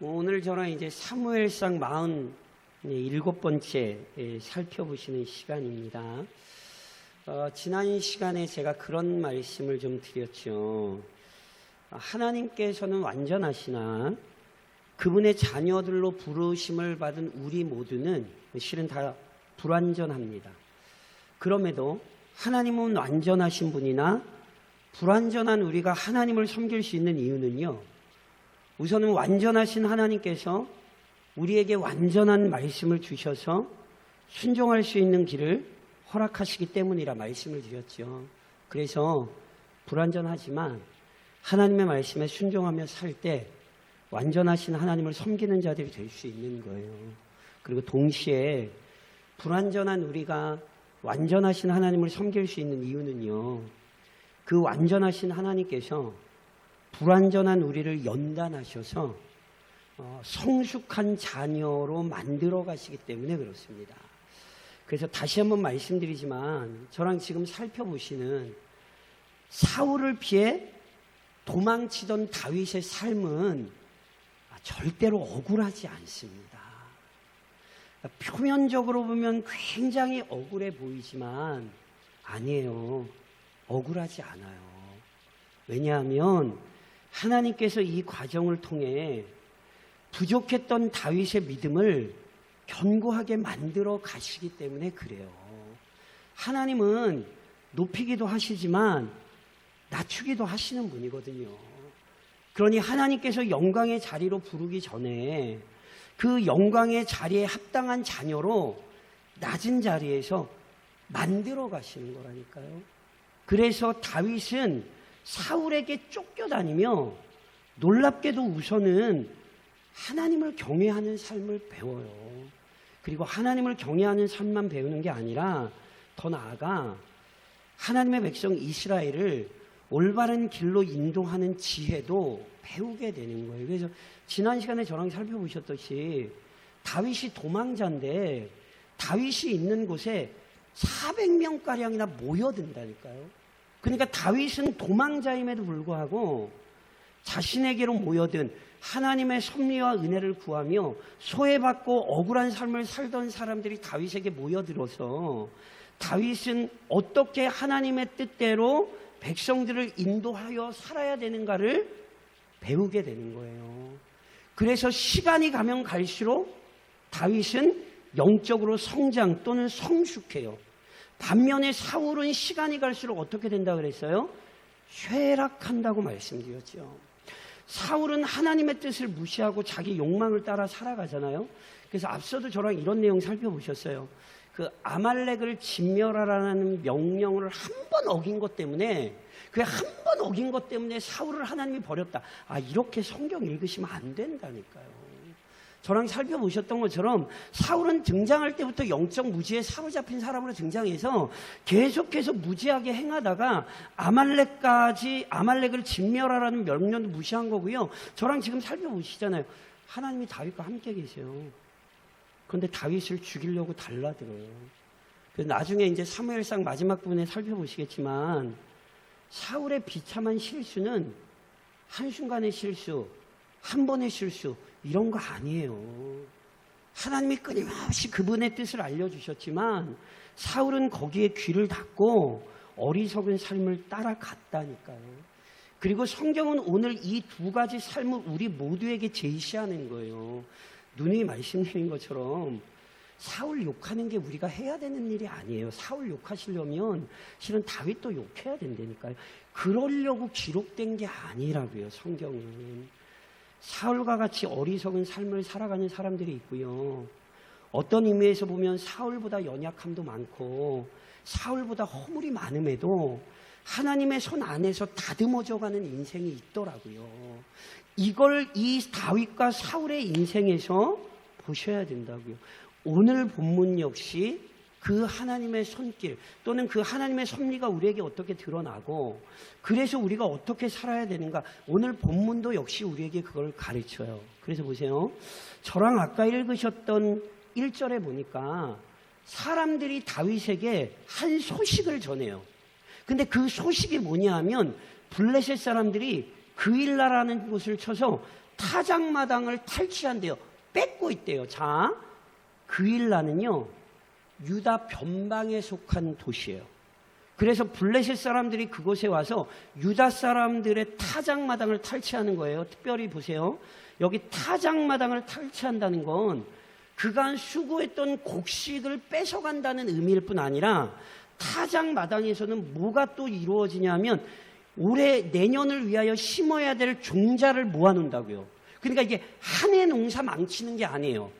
오늘 저랑 이제 사무엘상 47번째 살펴보시는 시간입니다. 지난 시간에 제가 그런 말씀을 좀 드렸죠. 하나님께서는 완전하시나 그분의 자녀들로 부르심을 받은 우리 모두는 실은 다 불완전합니다. 그럼에도 하나님은 완전하신 분이나 불완전한 우리가 하나님을 섬길 수 있는 이유는요, 우선은 완전하신 하나님께서 우리에게 완전한 말씀을 주셔서 순종할 수 있는 길을 허락하시기 때문이라 말씀을 드렸죠. 그래서 불완전하지만 하나님의 말씀에 순종하며 살 때 완전하신 하나님을 섬기는 자들이 될 수 있는 거예요. 그리고 동시에 불완전한 우리가 완전하신 하나님을 섬길 수 있는 이유는요, 그 완전하신 하나님께서 불완전한 우리를 연단하셔서 성숙한 자녀로 만들어 가시기 때문에 그렇습니다. 그래서 다시 한번 말씀드리지만 저랑 지금 살펴보시는 사울을 피해 도망치던 다윗의 삶은 절대로 억울하지 않습니다. 표면적으로 보면 굉장히 억울해 보이지만 아니에요. 억울하지 않아요. 왜냐하면 하나님께서 이 과정을 통해 부족했던 다윗의 믿음을 견고하게 만들어 가시기 때문에 그래요. 하나님은 높이기도 하시지만 낮추기도 하시는 분이거든요. 그러니 하나님께서 영광의 자리로 부르기 전에 그 영광의 자리에 합당한 자녀로 낮은 자리에서 만들어 가시는 거라니까요. 그래서 다윗은 사울에게 쫓겨다니며 놀랍게도 우선은 하나님을 경외하는 삶을 배워요. 그리고 하나님을 경외하는 삶만 배우는 게 아니라 더 나아가 하나님의 백성 이스라엘을 올바른 길로 인도하는 지혜도 배우게 되는 거예요. 그래서 지난 시간에 저랑 살펴보셨듯이 다윗이 도망자인데 다윗이 있는 곳에 400명가량이나 모여든다니까요. 그러니까 다윗은 도망자임에도 불구하고 자신에게로 모여든 하나님의 섭리와 은혜를 구하며 소외받고 억울한 삶을 살던 사람들이 다윗에게 모여들어서 다윗은 어떻게 하나님의 뜻대로 백성들을 인도하여 살아야 되는가를 배우게 되는 거예요. 그래서 시간이 가면 갈수록 다윗은 영적으로 성장 또는 성숙해요. 반면에 사울은 시간이 갈수록 어떻게 된다고 그랬어요? 쇠락한다고 말씀드렸죠. 사울은 하나님의 뜻을 무시하고 자기 욕망을 따라 살아가잖아요. 그래서 앞서도 저랑 이런 내용 살펴보셨어요. 그 아말렉을 진멸하라는 명령을 한 번 어긴 것 때문에, 그 한 번 어긴 것 때문에 사울을 하나님이 버렸다. 이렇게 성경 읽으시면 안 된다니까요. 저랑 살펴보셨던 것처럼 사울은 등장할 때부터 영적 무지에 사로잡힌 사람으로 등장해서 계속해서 무지하게 행하다가 아말렉을 진멸하라는 명령도 무시한 거고요. 저랑 지금 살펴보시잖아요. 하나님이 다윗과 함께 계세요. 그런데 다윗을 죽이려고 달라들어요. 그래서 나중에 이제 사무엘상 마지막 부분에 살펴보시겠지만 사울의 비참한 실수는 한순간의 실수, 한 번의 실수 이런 거 아니에요. 하나님이 끊임없이 그분의 뜻을 알려주셨지만 사울은 거기에 귀를 닫고 어리석은 삶을 따라갔다니까요. 그리고 성경은 오늘 이 두 가지 삶을 우리 모두에게 제시하는 거예요. 누누이 말씀드린 것처럼 사울 욕하는 게 우리가 해야 되는 일이 아니에요. 사울 욕하시려면 실은 다윗도 욕해야 된다니까요. 그러려고 기록된 게 아니라고요. 성경은. 사울과 같이 어리석은 삶을 살아가는 사람들이 있고요. 어떤 의미에서 보면 사울보다 연약함도 많고 사울보다 허물이 많음에도 하나님의 손 안에서 다듬어져가는 인생이 있더라고요. 이걸 이 다윗과 사울의 인생에서 보셔야 된다고요. 오늘 본문 역시 그 하나님의 손길 또는 그 하나님의 섭리가 우리에게 어떻게 드러나고 그래서 우리가 어떻게 살아야 되는가, 오늘 본문도 역시 우리에게 그걸 가르쳐요. 그래서 보세요. 저랑 아까 읽으셨던 1절에 보니까 사람들이 다윗에게 한 소식을 전해요. 근데 그 소식이 뭐냐 하면 블레셋 사람들이 그일라라는 곳을 쳐서 타작마당을 탈취한대요. 뺏고 있대요. 자, 그일라는요, 유다 변방에 속한 도시예요. 그래서 블레셋 사람들이 그곳에 와서 유다 사람들의 타작마당을 탈취하는 거예요. 특별히 보세요. 여기 타작마당을 탈취한다는 건 그간 수고했던 곡식을 뺏어간다는 의미일 뿐 아니라 타작마당에서는 뭐가 또 이루어지냐면 올해 내년을 위하여 심어야 될 종자를 모아놓는다고요. 그러니까 이게 한 해 농사 망치는 게 아니에요.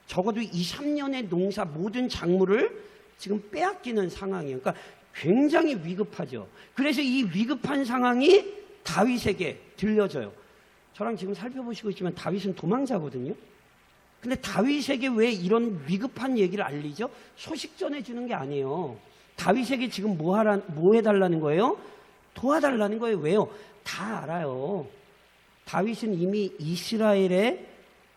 적어도 2, 3년의 농사 모든 작물을 지금 빼앗기는 상황이에요. 그러니까 굉장히 위급하죠. 그래서 이 위급한 상황이 다윗에게 들려져요. 저랑 지금 살펴보시고 있지만 다윗은 도망자거든요. 근데 다윗에게 왜 이런 위급한 얘기를 알리죠? 소식 전해주는 게 아니에요. 다윗에게 지금 뭐 해달라는 거예요? 도와달라는 거예요. 왜요? 다 알아요. 다윗은 이미 이스라엘의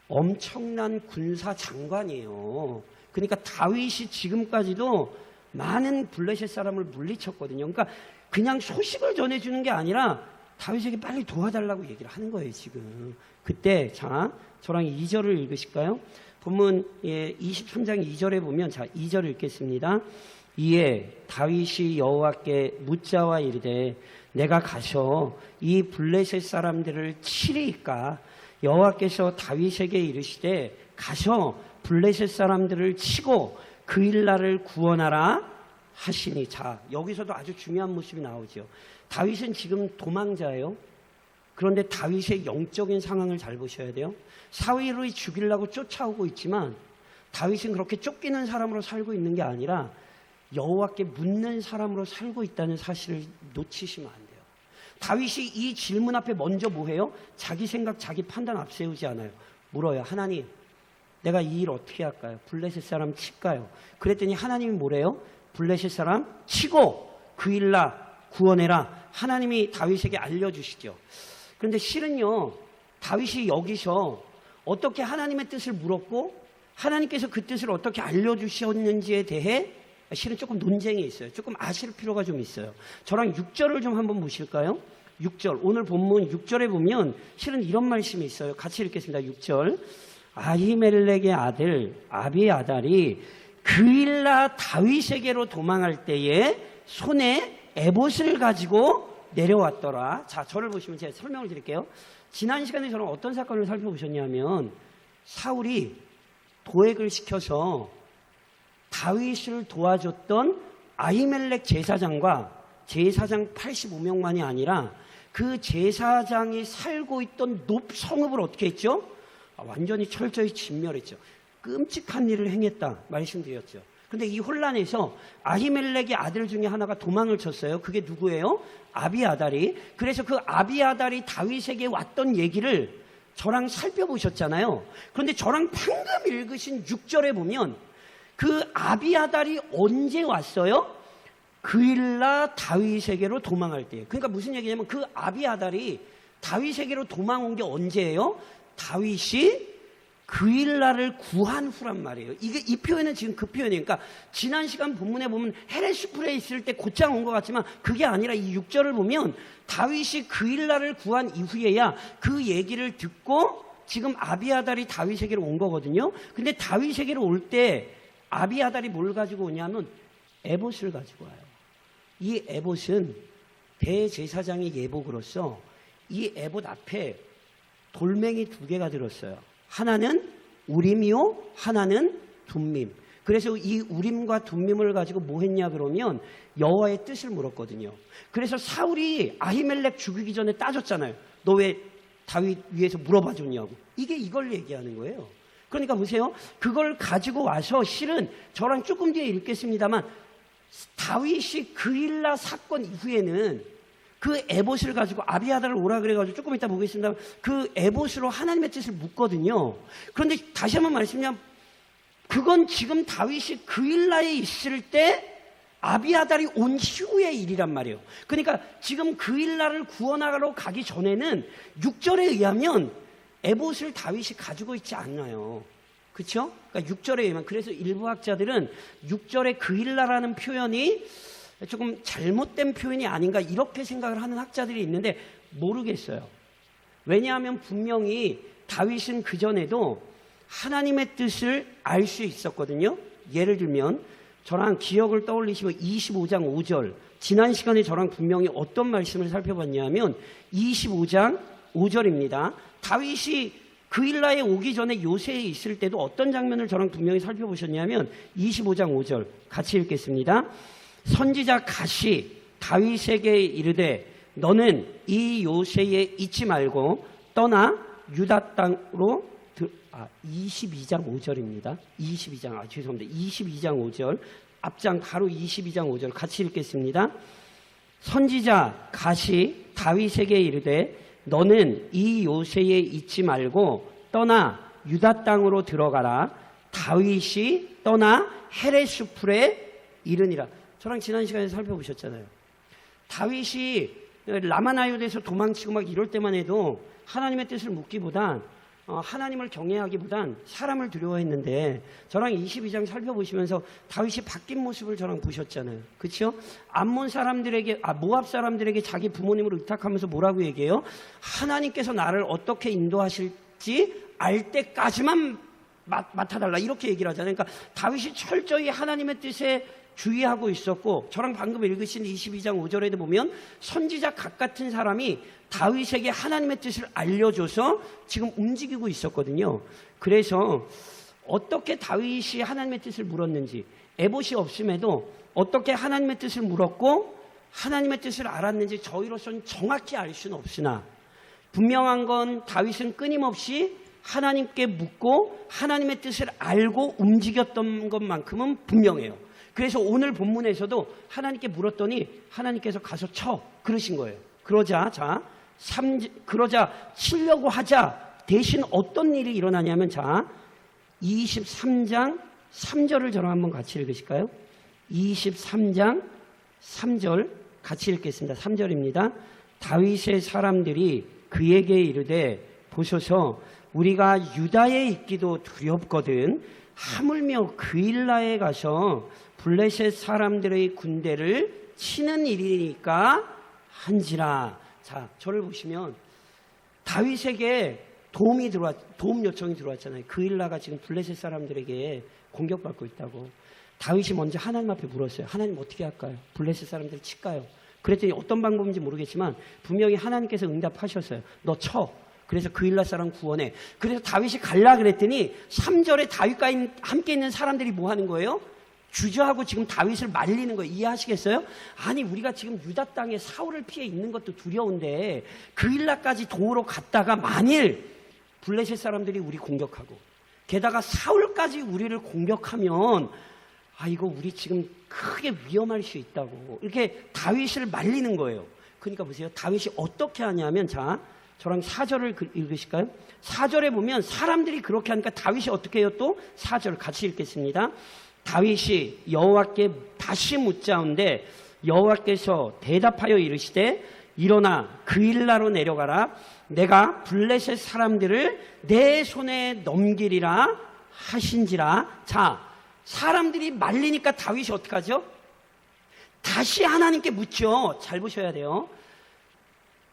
엄청난 군사 장관이에요. 그러니까 다윗이 지금까지도 많은 블레셋 사람을 물리쳤거든요. 그러니까 그냥 소식을 전해주는 게 아니라 다윗에게 빨리 도와달라고 얘기를 하는 거예요, 지금. 그때, 자, 저랑 2절을 읽으실까요? 본문 23장 2절에 보면, 자, 2절 읽겠습니다. 이에 다윗이 여호와께 묻자와 이르되 내가 가서 이 블레셋 사람들을 치리이까? 여호와께서 다윗에게 이르시되 가서 블레셋 사람들을 치고 그일라를 구원하라 하시니. 자, 여기서도 아주 중요한 모습이 나오죠. 다윗은 지금 도망자예요. 그런데 다윗의 영적인 상황을 잘 보셔야 돼요. 사울이 죽이려고 쫓아오고 있지만 다윗은 그렇게 쫓기는 사람으로 살고 있는 게 아니라 여호와께 묻는 사람으로 살고 있다는 사실을 놓치시면 안 돼요. 다윗이 이 질문 앞에 먼저 뭐해요? 자기 생각, 자기 판단 앞세우지 않아요. 물어요. 하나님, 내가 이 일 어떻게 할까요? 블레셋 사람 칠까요? 그랬더니 하나님이 뭐래요? 블레셋 사람 치고 그일라 구원해라. 하나님이 다윗에게 알려주시죠. 그런데 실은요, 다윗이 여기서 어떻게 하나님의 뜻을 물었고 하나님께서 그 뜻을 어떻게 알려주셨는지에 대해 실은 조금 논쟁이 있어요. 조금 아실 필요가 좀 있어요. 저랑 6절을 좀 한번 보실까요? 6절, 오늘 본문 6절에 보면 실은 이런 말씀이 있어요. 같이 읽겠습니다. 6절. 아히멜렉의 아들 아비아달이 그일라 다윗에게로 도망할 때에 손에 에봇을 가지고 내려왔더라. 자, 저를 보시면 제가 설명을 드릴게요. 지난 시간에 저는 어떤 사건을 살펴보셨냐면 사울이 도액을 시켜서 다윗을 도와줬던 아히멜렉 제사장과 제사장 85명만이 아니라 그 제사장이 살고 있던 높 성읍을 어떻게 했죠? 완전히 철저히 진멸했죠. 끔찍한 일을 행했다 말씀드렸죠. 근데 이 혼란에서 아히멜렉의 아들 중에 하나가 도망을 쳤어요. 그게 누구예요? 아비아달이. 그래서 그 아비아달이 다윗에게 왔던 얘기를 저랑 살펴보셨잖아요. 그런데 저랑 방금 읽으신 6절에 보면 그 아비아달이 언제 왔어요? 그일라 다윗에게로 도망할 때. 그러니까 무슨 얘기냐면 그 아비아달이 다윗에게로 도망온 게 언제예요? 다윗이 그일라를 구한 후란 말이에요. 이 표현은 지금 그 표현이에요. 그러니까 지난 시간 본문에 보면 헤레스풀에 있을 때 곧장 온 것 같지만 그게 아니라 이 6절을 보면 다윗이 그일라를 구한 이후에야 그 얘기를 듣고 지금 아비아달이 다윗에게로 온 거거든요. 근데 다윗에게로 올 때 아비아달이 뭘 가지고 오냐면 에봇을 가지고 와요. 이 에봇은 대제사장의 예복으로서 이 에봇 앞에 돌멩이 2개가 들었어요. 하나는 우림이요, 하나는 둠밈. 그래서 이 우림과 둠밈을 가지고 뭐 했냐 그러면 여호와의 뜻을 물었거든요. 그래서 사울이 아히멜렉 죽이기 전에 따졌잖아요. 너 왜 다윗 위에서 물어봐 줬냐고. 이걸 얘기하는 거예요. 그러니까 보세요. 그걸 가지고 와서 실은 저랑 조금 뒤에 읽겠습니다만 다윗이 그일라 사건 이후에는 그 에봇을 가지고 아비아달을 오라 그래가지고 조금 이따 보겠습니다. 그 에봇으로 하나님의 뜻을 묻거든요. 그런데 다시 한번 말씀드리면 그건 지금 다윗이 그일라에 있을 때 아비아달이 온 이후의 일이란 말이에요. 그러니까 지금 그일라를 구원하러 가기 전에는 6절에 의하면 에봇을 다윗이 가지고 있지 않나요? 그렇죠? 그러니까 6절에 의하면 그래서 일부 학자들은 6절에 그일라라는 표현이 조금 잘못된 표현이 아닌가 이렇게 생각을 하는 학자들이 있는데 모르겠어요. 왜냐하면 분명히 다윗은 그전에도 하나님의 뜻을 알 수 있었거든요. 예를 들면 저랑 기억을 떠올리시면 25장 5절, 지난 시간에 저랑 분명히 어떤 말씀을 살펴봤냐면 25장 5절입니다. 다윗이 그일라에 오기 전에 요새에 있을 때도 어떤 장면을 저랑 분명히 살펴보셨냐면 25장 5절 같이 읽겠습니다. 선지자 갓이 다윗에게 이르되 너는 이 요새에 있지 말고 떠나 유다 땅으로 22장 5절입니다. 22장 죄송합니다. 22장 5절 앞장 바로 22장 5절 같이 읽겠습니다. 선지자 갓이 다윗에게 이르되 너는 이 요새에 있지 말고 떠나 유다 땅으로 들어가라. 다윗이 떠나 헤레스 풀에 이르니라. 저랑 지난 시간에 살펴보셨잖아요. 다윗이 라마나요드에서 도망치고 막 이럴 때만 해도 하나님의 뜻을 묻기보단 하나님을 경외하기보단 사람을 두려워했는데 저랑 22장 살펴보시면서 다윗이 바뀐 모습을 저랑 보셨잖아요. 그렇죠? 암몬 사람들에게 모압 사람들에게 자기 부모님을 의탁하면서 뭐라고 얘기해요? 하나님께서 나를 어떻게 인도하실지 알 때까지만 맡아달라 이렇게 얘기를 하잖아요. 그러니까 다윗이 철저히 하나님의 뜻에 주의하고 있었고 저랑 방금 읽으신 22장 5절에도 보면 선지자 갓 같은 사람이 다윗에게 하나님의 뜻을 알려줘서 지금 움직이고 있었거든요. 그래서 어떻게 다윗이 하나님의 뜻을 물었는지 에봇이 없음에도 어떻게 하나님의 뜻을 물었고 하나님의 뜻을 알았는지 저희로서는 정확히 알 수는 없으나 분명한 건 다윗은 끊임없이 하나님께 묻고 하나님의 뜻을 알고 움직였던 것만큼은 분명해요. 그래서 오늘 본문에서도 하나님께 물었더니 하나님께서 가서 쳐 그러신 거예요. 그러자 치려고 하자 대신 어떤 일이 일어나냐면 23장 3절을 저랑 한번 같이 읽으실까요? 23장 3절 같이 읽겠습니다. 3절입니다. 다윗의 사람들이 그에게 이르되 보소서 우리가 유다에 있기도 두렵거든 하물며 그일라에 가서 블레셋 사람들의 군대를 치는 일이니까 한지라. 자, 저를 보시면 다윗에게 도움 요청이 들어왔잖아요. 그일라가 지금 블레셋 사람들에게 공격받고 있다고. 다윗이 먼저 하나님 앞에 물었어요. 하나님 어떻게 할까요? 블레셋 사람들 칠까요? 그랬더니 어떤 방법인지 모르겠지만 분명히 하나님께서 응답하셨어요. 너 쳐. 그래서 그일라 사람 구원해. 그래서 다윗이 갈라 그랬더니 3절에 다윗과 함께 있는 사람들이 뭐 하는 거예요? 주저하고 지금 다윗을 말리는 거예요. 이해하시겠어요? 아니 우리가 지금 유다 땅에 사울을 피해 있는 것도 두려운데 그일라까지 도우러 갔다가 만일 블레셋 사람들이 우리 공격하고 게다가 사울까지 우리를 공격하면 이거 우리 지금 크게 위험할 수 있다고 이렇게 다윗을 말리는 거예요. 그러니까 보세요. 다윗이 어떻게 하냐면 저랑 4절을 읽으실까요? 4절에 보면 사람들이 그렇게 하니까 다윗이 어떻게 해요? 또 4절 같이 읽겠습니다. 다윗이 여호와께 다시 묻자온데 여호와께서 대답하여 이르시되 일어나 그일라로 내려가라. 내가 블레셋 사람들을 내 손에 넘기리라 하신지라. 자, 사람들이 말리니까 다윗이 어떻게 하죠? 다시 하나님께 묻죠. 잘 보셔야 돼요.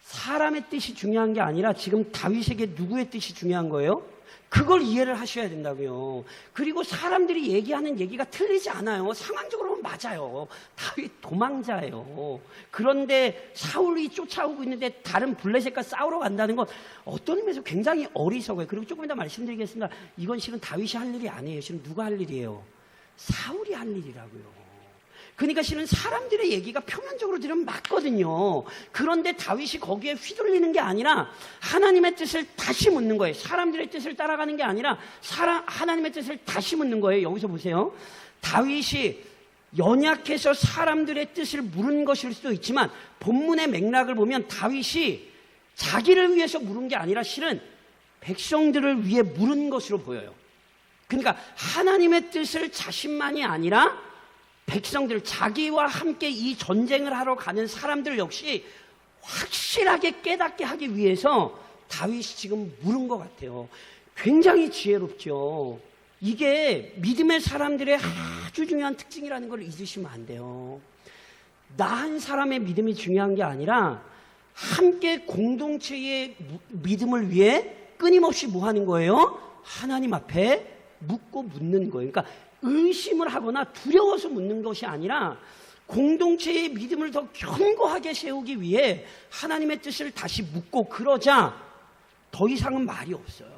사람의 뜻이 중요한 게 아니라 지금 다윗에게 누구의 뜻이 중요한 거예요? 그걸 이해를 하셔야 된다고요. 그리고 사람들이 얘기하는 얘기가 틀리지 않아요. 상황적으로는 맞아요. 다윗 도망자예요. 그런데 사울이 쫓아오고 있는데 다른 블레셋과 싸우러 간다는 건 어떤 의미에서 굉장히 어리석어요. 그리고 조금 이따 말씀드리겠습니다. 이건 실은 다윗이 할 일이 아니에요. 실은 누가 할 일이에요? 사울이 할 일이라고요. 그러니까 실은 사람들의 얘기가 표면적으로 들으면 맞거든요. 그런데 다윗이 거기에 휘둘리는 게 아니라 하나님의 뜻을 다시 묻는 거예요. 사람들의 뜻을 따라가는 게 아니라 하나님의 뜻을 다시 묻는 거예요. 여기서 보세요. 다윗이 연약해서 사람들의 뜻을 물은 것일 수도 있지만 본문의 맥락을 보면 다윗이 자기를 위해서 물은 게 아니라 실은 백성들을 위해 물은 것으로 보여요. 그러니까 하나님의 뜻을 자신만이 아니라 백성들, 자기와 함께 이 전쟁을 하러 가는 사람들 역시 확실하게 깨닫게 하기 위해서 다윗이 지금 물은 것 같아요. 굉장히 지혜롭죠. 이게 믿음의 사람들의 아주 중요한 특징이라는 걸 잊으시면 안 돼요. 나 한 사람의 믿음이 중요한 게 아니라 함께 공동체의 믿음을 위해 끊임없이 뭐 하는 거예요? 하나님 앞에 묻고 묻는 거예요. 그러니까 의심을 하거나 두려워서 묻는 것이 아니라 공동체의 믿음을 더 견고하게 세우기 위해 하나님의 뜻을 다시 묻고, 그러자 더 이상은 말이 없어요.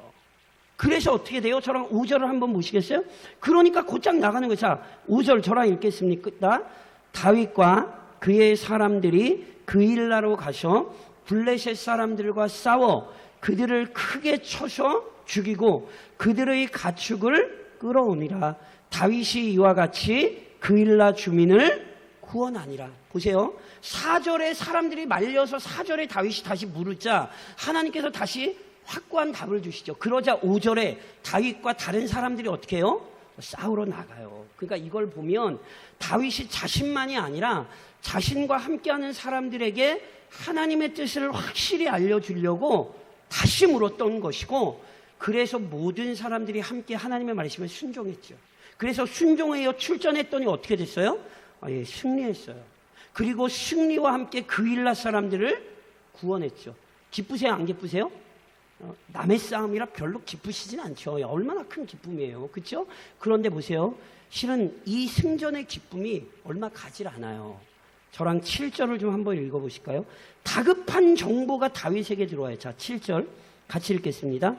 그래서 어떻게 돼요? 저랑 5절을 한번 보시겠어요? 그러니까 곧장 나가는 거예요. 자, 5절 저랑 읽겠습니다. 다윗과 그의 사람들이 그일라로 가서 블레셋 사람들과 싸워 그들을 크게 쳐서 죽이고 그들의 가축을 끌어오니라. 다윗이 이와 같이 그일라 주민을 구원하니라. 보세요. 4절에 사람들이 말려서 4절에 다윗이 다시 물으자 하나님께서 다시 확고한 답을 주시죠. 그러자 5절에 다윗과 다른 사람들이 어떻게 해요? 싸우러 나가요. 그러니까 이걸 보면 다윗이 자신만이 아니라 자신과 함께하는 사람들에게 하나님의 뜻을 확실히 알려주려고 다시 물었던 것이고, 그래서 모든 사람들이 함께 하나님의 말씀에 순종했죠. 그래서 순종하여 출전했더니 어떻게 됐어요? 승리했어요. 그리고 승리와 함께 그일라 사람들을 구원했죠. 기쁘세요? 안 기쁘세요? 남의 싸움이라 별로 기쁘시진 않죠. 얼마나 큰 기쁨이에요. 그렇죠? 그런데 보세요. 실은 이 승전의 기쁨이 얼마 가질 않아요. 저랑 7절을 좀 한번 읽어보실까요? 다급한 정보가 다윗에게 들어와요. 자, 7절 같이 읽겠습니다.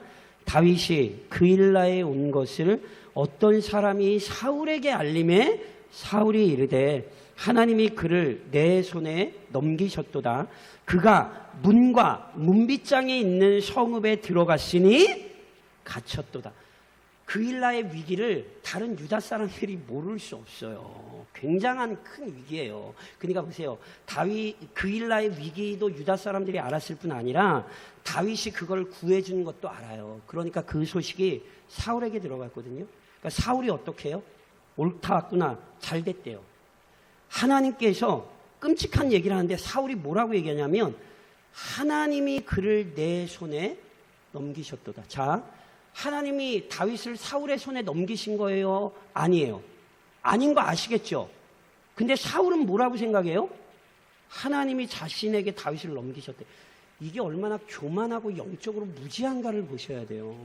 다윗이 그일라에 온 것을 어떤 사람이 사울에게 알림해 사울이 이르되 하나님이 그를 내 손에 넘기셨도다. 그가 문과 문빗장에 있는 성읍에 들어갔으니 갇혔도다. 그일라의 위기를 다른 유다 사람들이 모를 수 없어요. 굉장한 큰 위기예요. 그러니까 보세요. 그일라의 위기도 유다 사람들이 알았을 뿐 아니라 다윗이 그걸 구해준 것도 알아요. 그러니까 그 소식이 사울에게 들어갔거든요. 그러니까 사울이 어떻게 해요? 옳다 왔구나. 잘 됐대요. 하나님께서 끔찍한 얘기를 하는데 사울이 뭐라고 얘기하냐면 하나님이 그를 내 손에 넘기셨도다. 자, 하나님이 다윗을 사울의 손에 넘기신 거예요? 아니에요. 아닌 거 아시겠죠? 근데 사울은 뭐라고 생각해요? 하나님이 자신에게 다윗을 넘기셨대. 이게 얼마나 교만하고 영적으로 무지한가를 보셔야 돼요.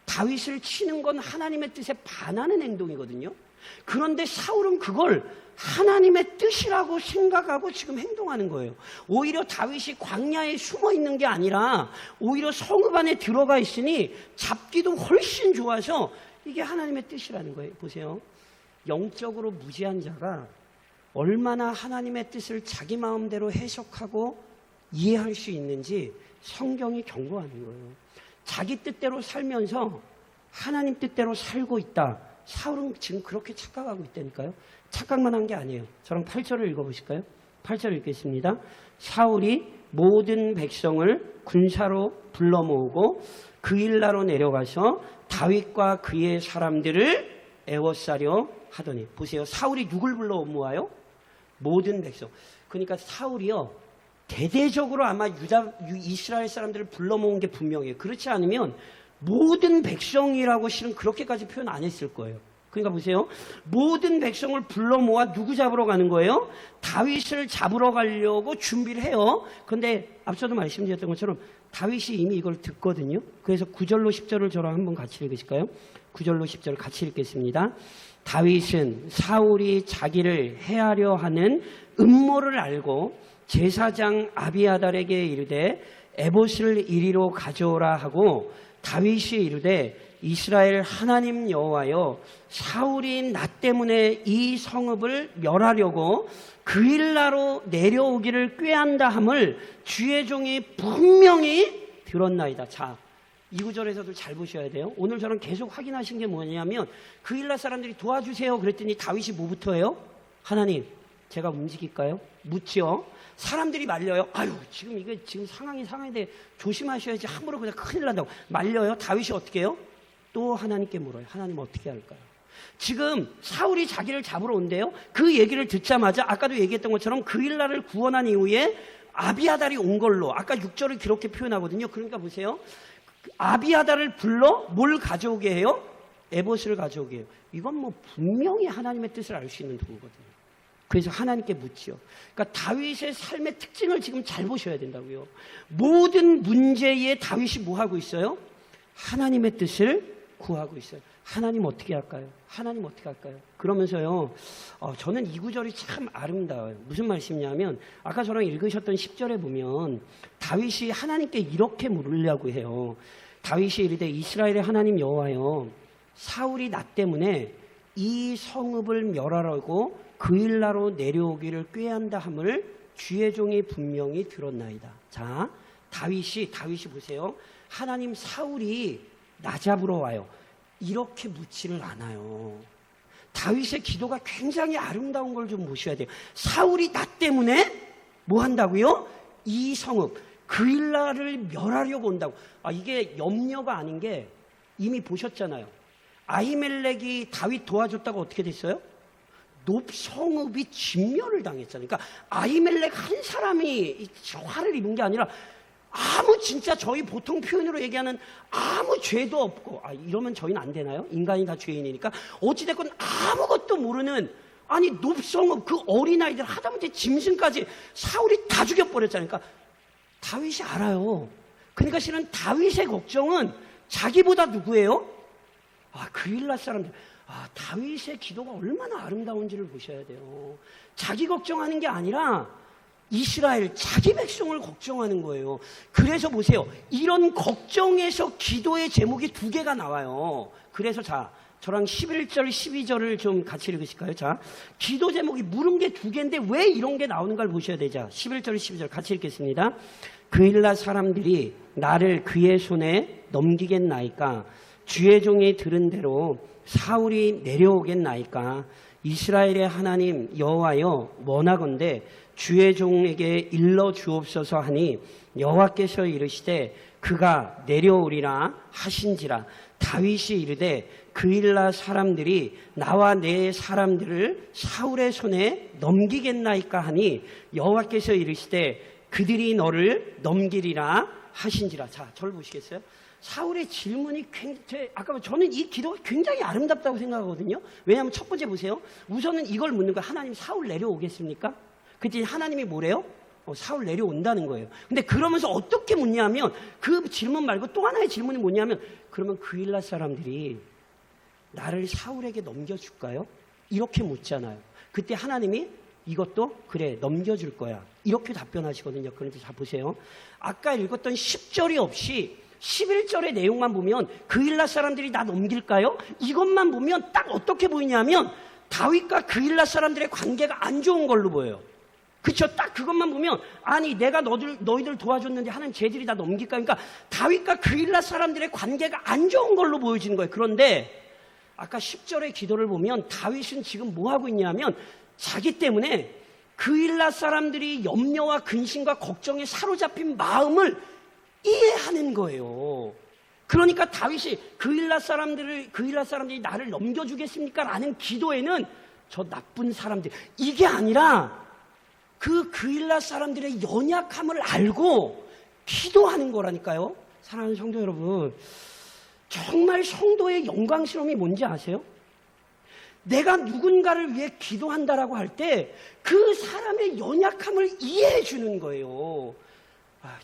다윗을 치는 건 하나님의 뜻에 반하는 행동이거든요. 그런데 사울은 그걸 하나님의 뜻이라고 생각하고 지금 행동하는 거예요. 오히려 다윗이 광야에 숨어 있는 게 아니라 오히려 성읍 안에 들어가 있으니 잡기도 훨씬 좋아서 이게 하나님의 뜻이라는 거예요. 보세요. 영적으로 무지한 자가 얼마나 하나님의 뜻을 자기 마음대로 해석하고 이해할 수 있는지 성경이 경고하는 거예요. 자기 뜻대로 살면서 하나님 뜻대로 살고 있다. 사울은 지금 그렇게 착각하고 있다니까요. 착각만 한 게 아니에요. 저랑 8절을 읽어보실까요? 8절 읽겠습니다. 사울이 모든 백성을 군사로 불러 모으고 그일라로 내려가서 다윗과 그의 사람들을 애워싸려 하더니, 보세요. 사울이 누굴 불러 모아요? 모든 백성. 그러니까 사울이요, 대대적으로 아마 이스라엘 사람들을 불러 모은 게 분명해요. 그렇지 않으면 모든 백성이라고 실은 그렇게까지 표현 안 했을 거예요. 그러니까 보세요. 모든 백성을 불러 모아 누구 잡으러 가는 거예요? 다윗을 잡으러 가려고 준비를 해요. 그런데 앞서도 말씀드렸던 것처럼 다윗이 이미 이걸 듣거든요. 그래서 9절로 10절을 저랑 한번 같이 읽으실까요? 9절로 10절 같이 읽겠습니다. 다윗은 사울이 자기를 해하려 하는 음모를 알고 제사장 아비아달에게 이르되 에봇을 이리로 가져오라 하고, 다윗이 이르되 이스라엘 하나님 여호와여, 사울이 나 때문에 이 성읍을 멸하려고 그일라로 내려오기를 꾀한다 함을 주의 종이 분명히 들었나이다. 자, 이 구절에서도 잘 보셔야 돼요. 오늘 저는 계속 확인하신 게 뭐냐면 그일라 사람들이 도와주세요 그랬더니 다윗이 뭐부터 해요? 하나님, 제가 움직일까요? 묻죠. 사람들이 말려요. 아유, 지금 상황인데 조심하셔야지. 함부로 그냥 큰일 난다고 말려요. 다윗이 어떻게 해요? 또 하나님께 물어요. 하나님 어떻게 할까요? 지금 사울이 자기를 잡으러 온대요. 그 얘기를 듣자마자 아까도 얘기했던 것처럼 그일라를 구원한 이후에 아비아달이 온 걸로 아까 6절을 그렇게 표현하거든요. 그러니까 보세요. 아비아달을 불러 뭘 가져오게 해요? 에봇을 가져오게 해요. 이건 뭐 분명히 하나님의 뜻을 알 수 있는 도구거든요. 그래서 하나님께 묻지요. 그러니까 다윗의 삶의 특징을 지금 잘 보셔야 된다고요. 모든 문제에 다윗이 뭐 하고 있어요? 하나님의 뜻을 구하고 있어요. 하나님 어떻게 할까요? 하나님 어떻게 할까요? 그러면서요, 저는 이 구절이 참 아름다워요. 무슨 말씀이냐면, 아까 저랑 읽으셨던 10절에 보면, 다윗이 하나님께 이렇게 물으려고 해요. 다윗이 이르되 이스라엘의 하나님 여호와여, 사울이 나 때문에 이 성읍을 멸하라고 그일라로 내려오기를 꾀한다 함을 주의 종이 분명히 들었나이다. 자, 다윗이 보세요. 하나님 사울이 나 잡으러 와요. 이렇게 묻지를 않아요. 다윗의 기도가 굉장히 아름다운 걸 좀 보셔야 돼요. 사울이 나 때문에 뭐 한다고요? 이 성읍 그일라를 멸하려고 온다고. 이게 염려가 아닌 게 이미 보셨잖아요. 아히멜렉이 다윗 도와줬다고 어떻게 됐어요? 높 성읍이 진멸을 당했잖아요. 그러니까 아히멜렉 한 사람이 화를 입은 게 아니라 진짜 저희 보통 표현으로 얘기하는 아무 죄도 없고, 이러면 저희는 안 되나요? 인간이 다 죄인이니까. 어찌됐건 아무것도 모르는, 높성읍 그 어린아이들 하다못해 짐승까지 사울이 다 죽여버렸잖아요. 그러니까 다윗이 알아요. 그러니까 실은 다윗의 걱정은 자기보다 누구예요? 그일라 사람들. 다윗의 기도가 얼마나 아름다운지를 보셔야 돼요. 자기 걱정하는 게 아니라 이스라엘 자기 백성을 걱정하는 거예요. 그래서 보세요. 이런 걱정에서 기도의 제목이 2개가 나와요. 그래서 저랑 11절, 12절을 좀 같이 읽으실까요? 자, 기도 제목이 물은 게 2개인데 왜 이런 게 나오는가를 보셔야 되죠. 11절, 12절 같이 읽겠습니다. 그일라 사람들이 나를 그의 손에 넘기겠나이까? 주의 종이 들은 대로 사울이 내려오겠나이까? 이스라엘의 하나님 여호와여 원하건대 주의 종에게 일러 주옵소서 하니 여호와께서 이르시되 그가 내려오리라 하신지라. 다윗이 이르되 그일라 사람들이 나와 내 사람들을 사울의 손에 넘기겠나이까 하니 여호와께서 이르시되 그들이 너를 넘기리라 하신지라. 자, 저를 보시겠어요? 사울의 질문이 굉장히, 아까 저는 이 기도가 굉장히 아름답다고 생각하거든요. 왜냐하면 첫 번째 보세요. 우선은 이걸 묻는 거예요. 하나님 사울 내려오겠습니까? 그랬더니 하나님이 뭐래요? 사울 내려온다는 거예요. 근데 그러면서 어떻게 묻냐면, 그 질문 말고 또 하나의 질문이 뭐냐면, 그러면 그일라 사람들이 나를 사울에게 넘겨줄까요? 이렇게 묻잖아요. 그때 하나님이 이것도 그래 넘겨줄 거야 이렇게 답변하시거든요. 그런데 자 보세요. 아까 읽었던 10절이 없이 11절의 내용만 보면 그일라 사람들이 나 넘길까요? 이것만 보면 딱 어떻게 보이냐면 다윗과 그일라 사람들의 관계가 안 좋은 걸로 보여요. 그쵸? 딱 그것만 보면 내가 너희들 도와줬는데 하는 쟤들이 다 넘길까? 그러니까 다윗과 그일라 사람들의 관계가 안 좋은 걸로 보여지는 거예요. 그런데 아까 10절의 기도를 보면 다윗은 지금 뭐 하고 있냐면 자기 때문에 그일라 사람들이 염려와 근심과 걱정에 사로잡힌 마음을 이해하는 거예요. 그러니까 다윗이 그일라 사람들이 나를 넘겨주겠습니까? 라는 기도에는 저 나쁜 사람들, 이게 아니라 그일라 사람들의 연약함을 알고 기도하는 거라니까요. 사랑하는 성도 여러분, 정말 성도의 영광스러움이 뭔지 아세요? 내가 누군가를 위해 기도한다라고 할 때 그 사람의 연약함을 이해해 주는 거예요.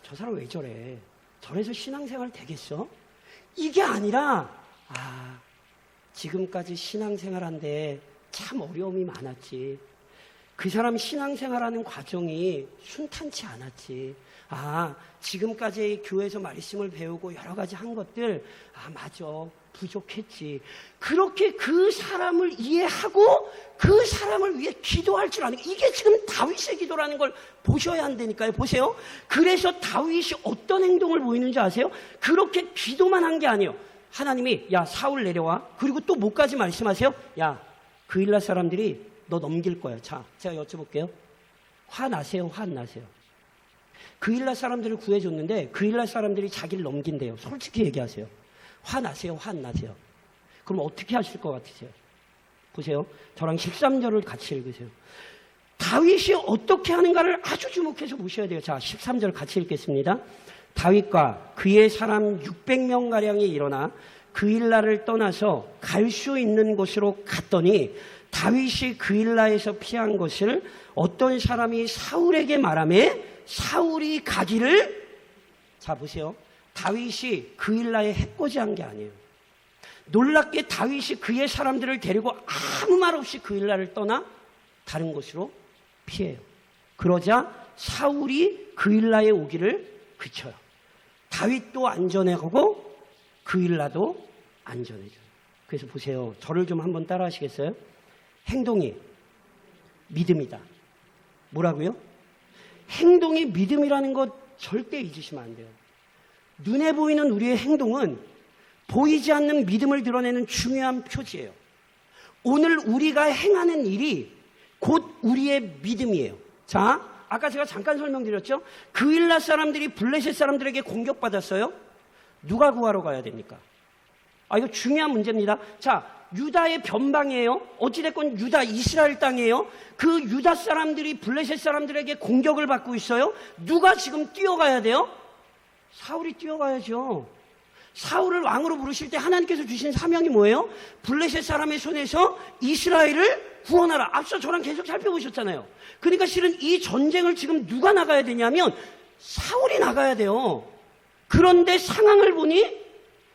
저 사람 왜 저래? 저래서 신앙생활 되겠어? 이게 아니라 지금까지 신앙생활한데 참 어려움이 많았지. 그 사람 신앙생활하는 과정이 순탄치 않았지. 지금까지 교회에서 말씀을 배우고 여러 가지 한 것들 맞아, 부족했지. 그렇게 그 사람을 이해하고 그 사람을 위해 기도할 줄 아는 게, 이게 지금 다윗의 기도라는 걸 보셔야 한다니까요. 보세요. 그래서 다윗이 어떤 행동을 보이는지 아세요? 그렇게 기도만 한 게 아니에요. 하나님이 사울 내려와. 그리고 또 뭐까지 말씀하세요? 그일라 사람들이 너 넘길 거야. 자, 제가 여쭤볼게요. 화나세요? 화 안 나세요? 그일라 사람들을 구해줬는데 그일라 사람들이 자기를 넘긴대요. 솔직히 얘기하세요. 화나세요? 화 안 나세요? 그럼 어떻게 하실 것 같으세요? 보세요. 저랑 13절을 같이 읽으세요. 다윗이 어떻게 하는가를 아주 주목해서 보셔야 돼요. 자, 13절 같이 읽겠습니다. 다윗과 그의 사람 600명가량이 일어나 그일라를 떠나서 갈 수 있는 곳으로 갔더니 다윗이 그일라에서 피한 것을 어떤 사람이 사울에게 말하매 사울이 가기를, 자 보세요. 다윗이 그일라에 해코지한 게 아니에요. 놀랍게 다윗이 그의 사람들을 데리고 아무 말 없이 그일라를 떠나 다른 곳으로 피해요. 그러자 사울이 그일라에 오기를 그쳐요. 다윗도 안전해가고 그일라도 안전해져요. 그래서 보세요. 저를 좀 한번 따라 하시겠어요? 행동이 믿음이다. 뭐라고요? 행동이 믿음이라는 것 절대 잊으시면 안 돼요. 눈에 보이는 우리의 행동은 보이지 않는 믿음을 드러내는 중요한 표지예요. 오늘 우리가 행하는 일이 곧 우리의 믿음이에요. 자, 아까 제가 잠깐 설명드렸죠? 그일라 사람들이 블레셋 사람들에게 공격받았어요. 누가 구하러 가야 됩니까? 이거 중요한 문제입니다. 자, 유다의 변방이에요. 어찌됐건 유다 이스라엘 땅이에요. 그 유다 사람들이 블레셋 사람들에게 공격을 받고 있어요. 누가 지금 뛰어가야 돼요? 사울이 뛰어가야죠. 사울을 왕으로 부르실 때 하나님께서 주신 사명이 뭐예요? 블레셋 사람의 손에서 이스라엘을 구원하라. 앞서 저랑 계속 살펴보셨잖아요. 그러니까 실은 이 전쟁을 지금 누가 나가야 되냐면 사울이 나가야 돼요. 그런데 상황을 보니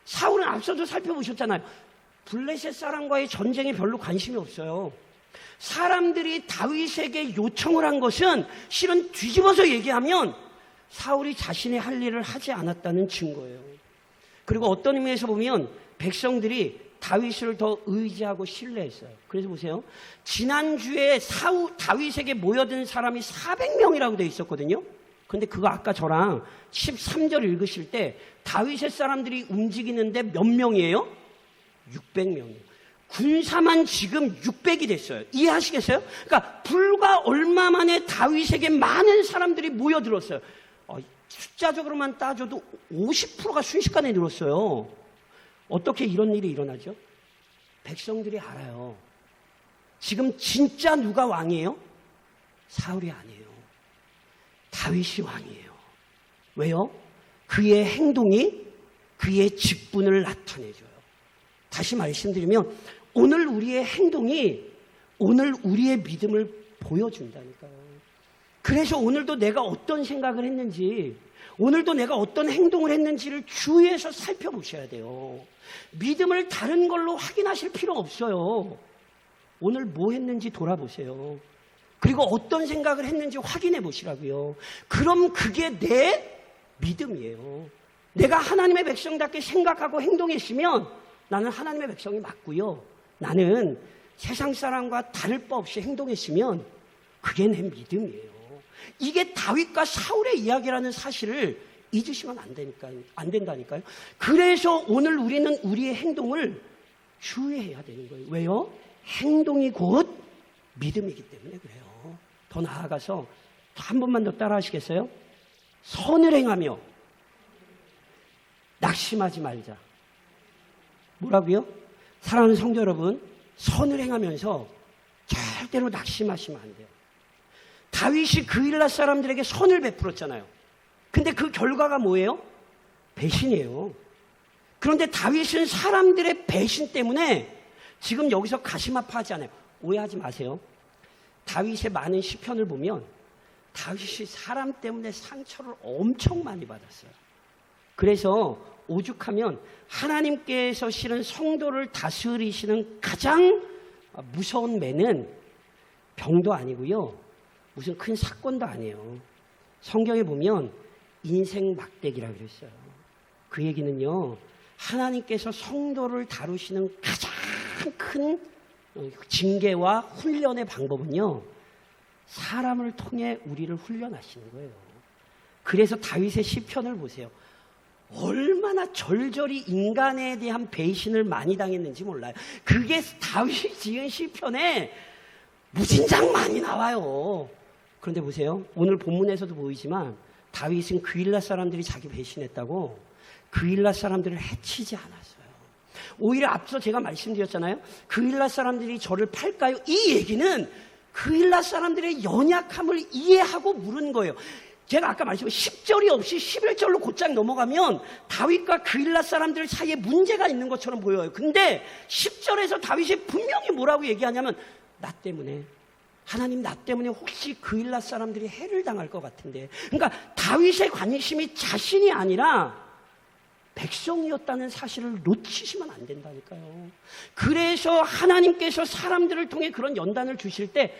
사울은 앞서도 살펴보셨잖아요. 블레셋 사람과의 전쟁에 별로 관심이 없어요. 사람들이 다윗에게 요청을 한 것은 실은 뒤집어서 얘기하면 사울이 자신의 할 일을 하지 않았다는 증거예요. 그리고 어떤 의미에서 보면 백성들이 다윗을 더 의지하고 신뢰했어요. 그래서 보세요. 지난주에 다윗에게 모여든 사람이 400명이라고 되어 있었거든요. 근데 그거 아까 저랑 13절 읽으실 때 다윗의 사람들이 움직이는데 몇 명이에요? 600명이에요. 군사만 지금 600이 됐어요. 이해하시겠어요? 그러니까 불과 얼마 만에 다윗에게 많은 사람들이 모여들었어요. 숫자적으로만 따져도 50%가 순식간에 늘었어요. 어떻게 이런 일이 일어나죠? 백성들이 알아요. 지금 진짜 누가 왕이에요? 사울이 아니에요. 다윗이 왕이에요. 왜요? 그의 행동이 그의 직분을 나타내줘요. 다시 말씀드리면 오늘 우리의 행동이 오늘 우리의 믿음을 보여준다니까요. 그래서 오늘도 내가 어떤 생각을 했는지, 오늘도 내가 어떤 행동을 했는지를 주의해서 살펴보셔야 돼요. 믿음을 다른 걸로 확인하실 필요 없어요. 오늘 뭐 했는지 돌아보세요. 그리고 어떤 생각을 했는지 확인해 보시라고요. 그럼 그게 내 믿음이에요. 내가 하나님의 백성답게 생각하고 행동했으면 나는 하나님의 백성이 맞고요. 나는 세상 사람과 다를 바 없이 행동했으면 그게 내 믿음이에요. 이게 다윗과 사울의 이야기라는 사실을 잊으시면 안 된다니까요. 그래서 오늘 우리는 우리의 행동을 주의해야 되는 거예요. 왜요? 행동이 곧 믿음이기 때문에 그래요. 더 나아가서 한 번만 더 따라 하시겠어요? 선을 행하며 낙심하지 말자. 뭐라고요? 사랑하는 성도 여러분, 선을 행하면서 절대로 낙심하시면 안 돼요. 다윗이 그일라 사람들에게 선을 베풀었잖아요. 근데 그 결과가 뭐예요? 배신이에요. 그런데 다윗은 사람들의 배신 때문에 지금 여기서 가슴 아파하지 않아요. 오해하지 마세요. 다윗의 많은 시편을 보면 다윗이 사람 때문에 상처를 엄청 많이 받았어요. 그래서 오죽하면 하나님께서 실은 성도를 다스리시는 가장 무서운 매는 병도 아니고요. 무슨 큰 사건도 아니에요. 성경에 보면 인생 막대기라고 그랬어요. 그 얘기는요. 하나님께서 성도를 다루시는 가장 큰 징계와 훈련의 방법은요. 사람을 통해 우리를 훈련하시는 거예요. 그래서 다윗의 시편을 보세요. 얼마나 절절히 인간에 대한 배신을 많이 당했는지 몰라요. 그게 다윗이 지은 시편에 무진장 많이 나와요. 그런데 보세요. 오늘 본문에서도 보이지만 다윗은 그일라 사람들이 자기 배신했다고 그일라 사람들을 해치지 않았어요. 오히려 앞서 제가 말씀드렸잖아요. 그일라 사람들이 저를 팔까요? 이 얘기는 그일라 사람들의 연약함을 이해하고 물은 거예요. 제가 아까 말씀드린 10절이 없이 11절로 곧장 넘어가면 다윗과 그일라 사람들 사이에 문제가 있는 것처럼 보여요. 근데 10절에서 다윗이 분명히 뭐라고 얘기하냐면 나 때문에 하나님 나 때문에 혹시 그일라 사람들이 해를 당할 것 같은데, 그러니까 다윗의 관심이 자신이 아니라 백성이었다는 사실을 놓치시면 안 된다니까요. 그래서 하나님께서 사람들을 통해 그런 연단을 주실 때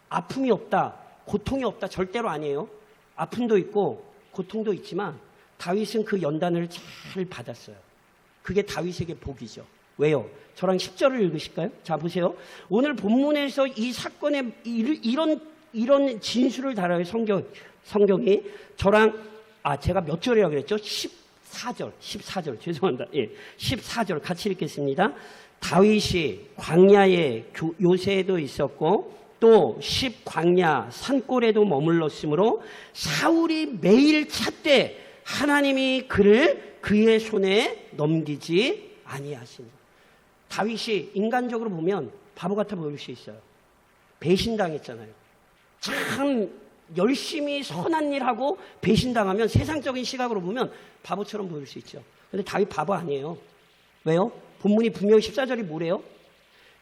아픔이 없다, 고통이 없다 절대로 아니에요. 아픔도 있고 고통도 있지만 다윗은 그 연단을 잘 받았어요. 그게 다윗에게 복이죠. 왜요? 저랑 10절을 읽으실까요? 자, 보세요. 오늘 본문에서 이 사건의 이런 진술을 달아요. 성경이 저랑 제가 몇 절이라고 그랬죠? 14절 죄송합니다. 예, 14절 같이 읽겠습니다. 다윗이 광야에 요새에도 있었고 또 광야 산골에도 머물렀으므로 사울이 매일 찾되 하나님이 그를 그의 손에 넘기지 아니하시니. 다윗이 인간적으로 보면 바보 같아 보일 수 있어요. 배신당했잖아요. 참 열심히 선한 일하고 배신당하면 세상적인 시각으로 보면 바보처럼 보일 수 있죠. 근데 다윗 바보 아니에요. 왜요? 본문이 분명히 14절이 뭐래요?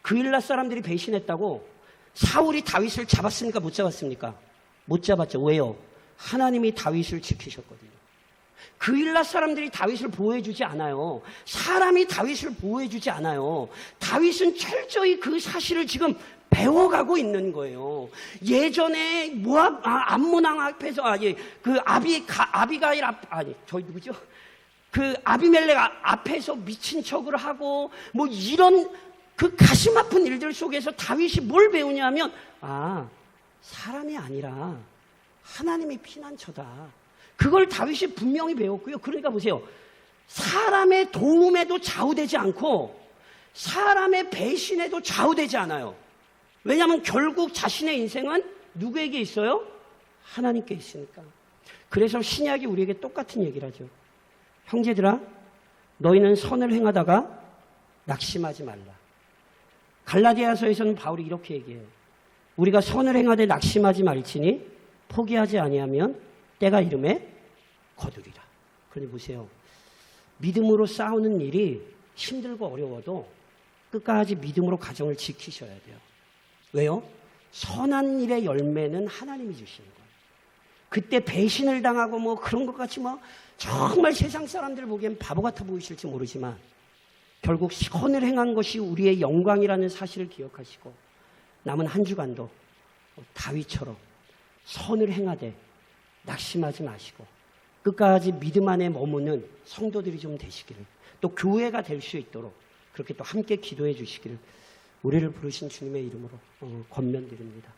그일라 사람들이 배신했다고. 사울이 다윗을 잡았습니까? 못 잡았습니까? 못 잡았죠. 왜요? 하나님이 다윗을 지키셨거든요. 그일라 사람들이 다윗을 보호해주지 않아요. 사람이 다윗을 보호해주지 않아요. 다윗은 철저히 그 사실을 지금 배워가고 있는 거예요. 예전에 암몬 왕 앞에서 그 아비가일 저희 누구죠? 그 아비멜렉 앞에서 미친 척을 하고 뭐 이런 그 가슴 아픈 일들 속에서 다윗이 뭘 배우냐면 사람이 아니라 하나님의 피난처다. 그걸 다윗이 분명히 배웠고요. 그러니까 보세요. 사람의 도움에도 좌우되지 않고 사람의 배신에도 좌우되지 않아요. 왜냐하면 결국 자신의 인생은 누구에게 있어요? 하나님께 있으니까. 그래서 신약이 우리에게 똑같은 얘기를 하죠. 형제들아, 너희는 선을 행하다가 낙심하지 말라. 갈라디아서에서는 바울이 이렇게 얘기해요. 우리가 선을 행하되 낙심하지 말지니 포기하지 아니하면 때가 이름에 거두리라. 그런데 보세요. 믿음으로 싸우는 일이 힘들고 어려워도 끝까지 믿음으로 가정을 지키셔야 돼요. 왜요? 선한 일의 열매는 하나님이 주시는 거예요. 그때 배신을 당하고 뭐 그런 것 같이 정말 세상 사람들 보기엔 바보 같아 보이실지 모르지만 결국 선을 행한 것이 우리의 영광이라는 사실을 기억하시고 남은 한 주간도 다윗처럼 선을 행하되 낙심하지 마시고 끝까지 믿음 안에 머무는 성도들이 좀 되시기를, 또 교회가 될 수 있도록 그렇게 또 함께 기도해 주시기를 우리를 부르신 주님의 이름으로 권면드립니다.